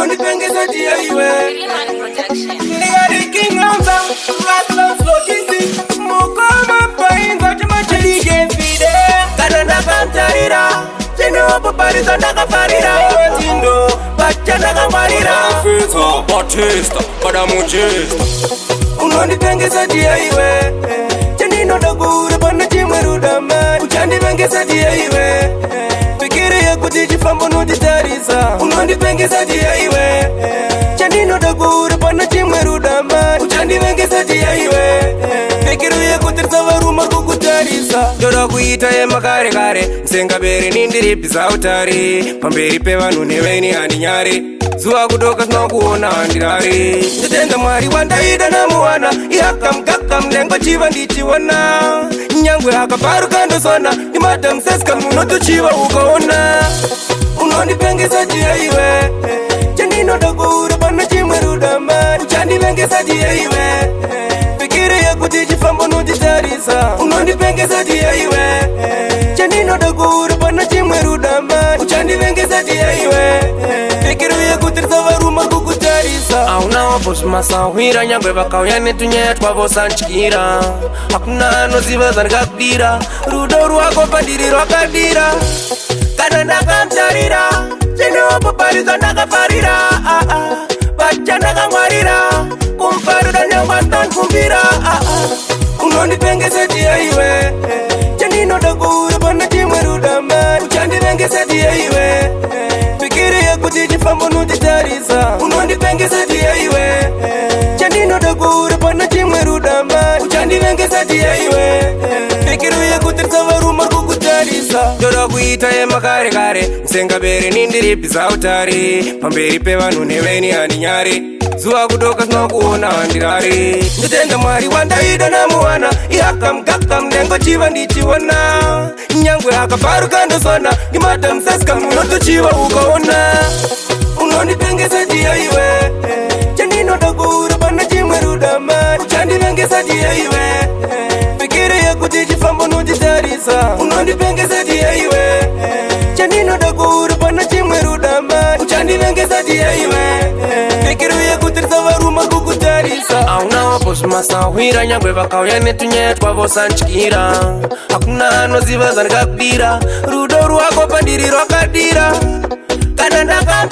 unondipengesa dia iwe Nigga king of them Raslas lokisi Mukoma painza Chamachalige fide Kananda kantarira Chino papariza nakafarira Tindo Bacha nakamarira Fita, Batista, Kadamujista unondipengesa dia iwe Chanino dagura pana chimwerudama Uchandipengesa dia iwe Fikiria kuti chifambo nochitarisa unondipengesa dia iwe Chanino dagura pana chimwerudama Uchandipengesa dia iwe Fikiria kuti savaruma kukutarisa Ndoda kuita yemakare kare Msengabere nindiripisa utari Pamberi pevanu neweni handinyari Zuwa kutoka sina kuona handirari Ndetenza mwari wandaida na muwana Ihakam kakam nengo chiva ndichiwana Nyangwe haka paru kando sona Ni madam seska munoto chiva ukaona unondipengesa dia iwe Chanino dagura pana chimwerudama Uchandipengesa dia iwe Fikiria kuti chifambo nochitarisa unondipengesa dia iwe Chanino dagura pana chimwerudama Uchandipengesa dia iwe Fikiria kuti savaruma kukutarisa Auna wabosu masawira Nyangwe vakauya netunye twavosanchikira Hakuna anoziva zanikakudira Rudo rwako pandiri rwakadira Kana ndakamtarira Chino papariza ndakafarira Bacha ndakangwarira Kumfarira nyangwatan kumbira unondipengesa dia iwe Chanino dagura pana chimwerudama Uchandipengesa dia iwe Fikiria kuti chifambo nochitarisa unondipengesa dia iwe Chanino dagura pana chimwerudama Uchandipengesa dia iwe Fikiria kuti savaruma kukutarisa Ndoda kuita yemakare kare Msengabere nindiripisa utari Pamberi pevanu neweni handinyari Zuwa kutoka sina kuona handirari Ndetenza mwari wandaida na muwana Ihakam kakam nengo chiva ndichiwana Nyangwe haka paru kando sona Ni madam seska munoto chiva ukaona unondipengesa dia iwe Chanino dagura pana chimwerudama Uchandipengesa dia iwe Fikiria kuti chifambo nochitarisa unondipengesa dia iwe Chanino dagura pana chimwerudama Uchandipengesa dia iwe Fikiria kuti savaruma kukutarisa Auna wabosu masawira Nyangwe vakauya netunye twavosanchikira Hakuna anoziva zanikakudira Rudo rwako pandiri rwakadira Kana ndakam